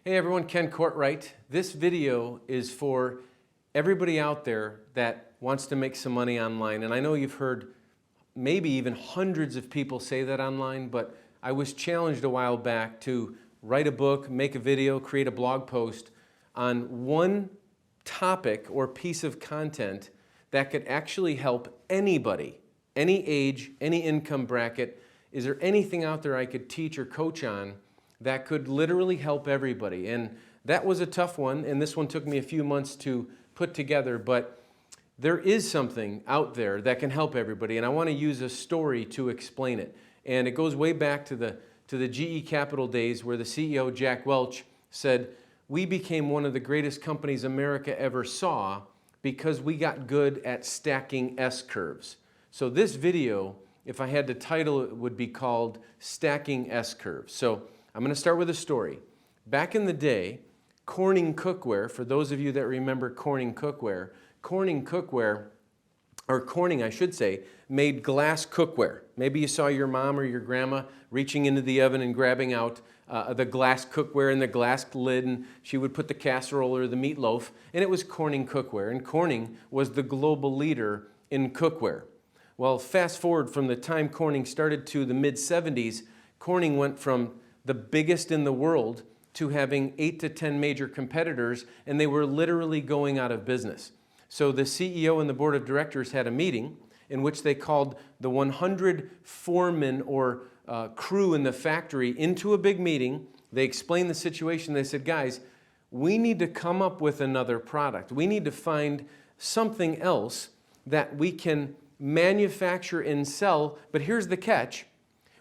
Hey everyone, Ken Courtright. This video is for everybody out there that wants to make some money online. And I know you've heard maybe even hundreds of people say that online, but I was challenged a while back to write a book, make a video, create a blog post on one topic or piece of content that could actually help anybody, any age, any income bracket. Is there anything out there I could teach or coach on that could literally help everybody? And that was a tough one, and this one took me a few months to put together, but there is something out there that can help everybody, and I want to use a story to explain it. And it goes way back to the GE Capital days where the CEO, Jack Welch, said, "We became one of the greatest companies America ever saw because we got good at stacking S-curves." So this video, if I had to title it, would be called Stacking S-Curves. So I'm going to start with a story. Back in the day, Corning cookware, for those of you that remember Corning cookware, Corning I should say, made glass cookware. Maybe you saw your mom or your grandma reaching into the oven and grabbing out the glass cookware and the glass lid, and she would put the casserole or the meatloaf, and it was Corning cookware. And Corning was the global leader in cookware. Well, fast forward from the time Corning started to the mid-70s, Corning went from the biggest in the world to having 8 to 10 major competitors, and they were literally going out of business. So the CEO and the board of directors had a meeting in which they called the 100 foremen or crew in the factory into a big meeting. They explained the situation. They said, "Guys, we need to come up with another product. We need to find something else that we can manufacture and sell, but here's the catch.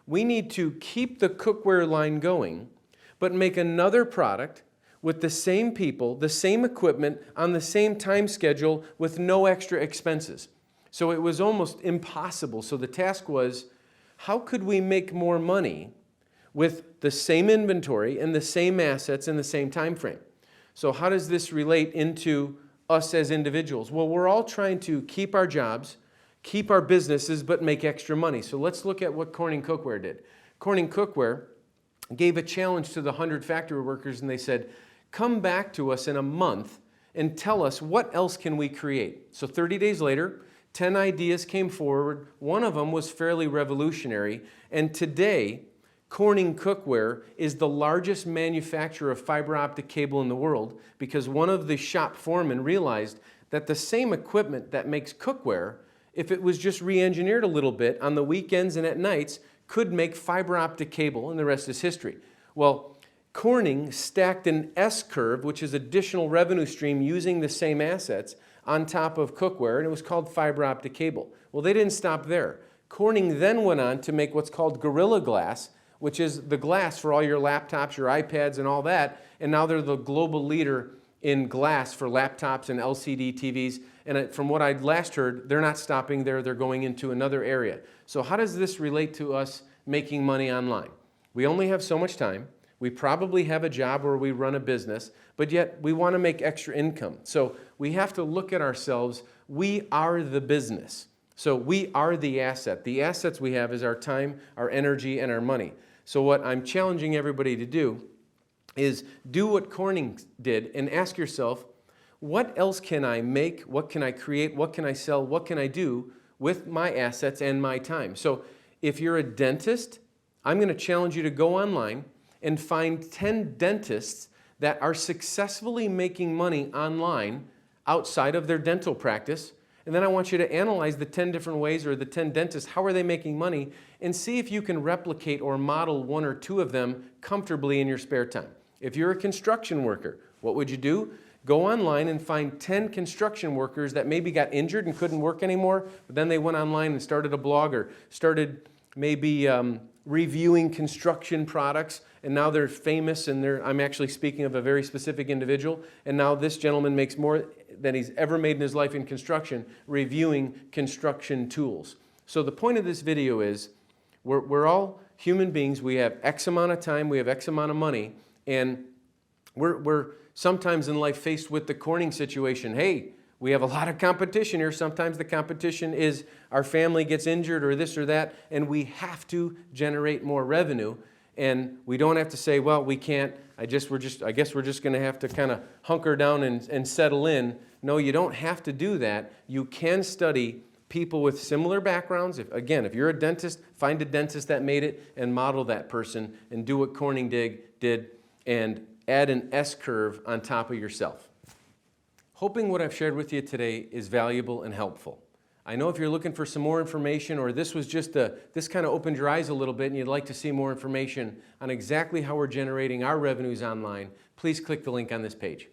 We need to keep the cookware line going, but make another product with the same people, the same equipment, on the same time schedule with no extra expenses." So it was almost impossible. So the task was, how could we make more money with the same inventory and the same assets in the same time frame? So how does this relate into us as individuals? Well, we're all trying to keep our jobs, keep our businesses, but make extra money. So let's look at what Corning Cookware did. Corning Cookware gave a challenge to the 100 factory workers, and they said, "Come back to us in a month and tell us what else can we create." So 30 days later, 10 ideas came forward. One of them was fairly revolutionary, and today, Corning Cookware is the largest manufacturer of fiber optic cable in the world because one of the shop foremen realized that the same equipment that makes cookware, if it was just re-engineered a little bit on the weekends and at nights, could make fiber optic cable, and the rest is history. Well, Corning stacked an S-curve, which is additional revenue stream using the same assets, on top of cookware, and it was called fiber optic cable. Well, they didn't stop there. Corning then went on to make what's called Gorilla Glass, which is the glass for all your laptops, your iPads, and all that, and now they're the global leader in glass for laptops and LCD TVs. And from what I'd last heard, they're not stopping there, they're going into another area. So how does this relate to us making money online? We only have so much time. We probably have a job where we run a business, but yet we want to make extra income. So we have to look at ourselves. We are the business. So we are the asset. The assets we have is our time, our energy, and our money. So what I'm challenging everybody to do is do what Corning did and ask yourself, what else can I make? What can I create? What can I sell? What can I do with my assets and my time? So if you're a dentist, I'm going to challenge you to go online and find 10 dentists that are successfully making money online outside of their dental practice. And then I want you to analyze the 10 different ways, or the 10 dentists, how are they making money, and see if you can replicate or model one or two of them comfortably in your spare time. If you're a construction worker, what would you do? Go online and find 10 construction workers that maybe got injured and couldn't work anymore, but then they went online and started a blog or started maybe reviewing construction products, and now they're famous, and I'm actually speaking of a very specific individual, and now this gentleman makes more than he's ever made in his life in construction, reviewing construction tools. So the point of this video is, we're all human beings. We have X amount of time, we have X amount of money, and we're sometimes in life faced with the Corning situation. Hey, we have a lot of competition here. Sometimes the competition is our family gets injured or this or that, and we have to generate more revenue. And we don't have to say, well, we can't, I guess we're just going to have to kind of hunker down and settle in. No, you don't have to do that. You can study people with similar backgrounds. If you're a dentist, find a dentist that made it and model that person and do what Corning did and add an S-curve on top of yourself. Hoping what I've shared with you today is valuable and helpful. I know if you're looking for some more information, or this was just this kind of opened your eyes a little bit and you'd like to see more information on exactly how we're generating our revenues online, please click the link on this page.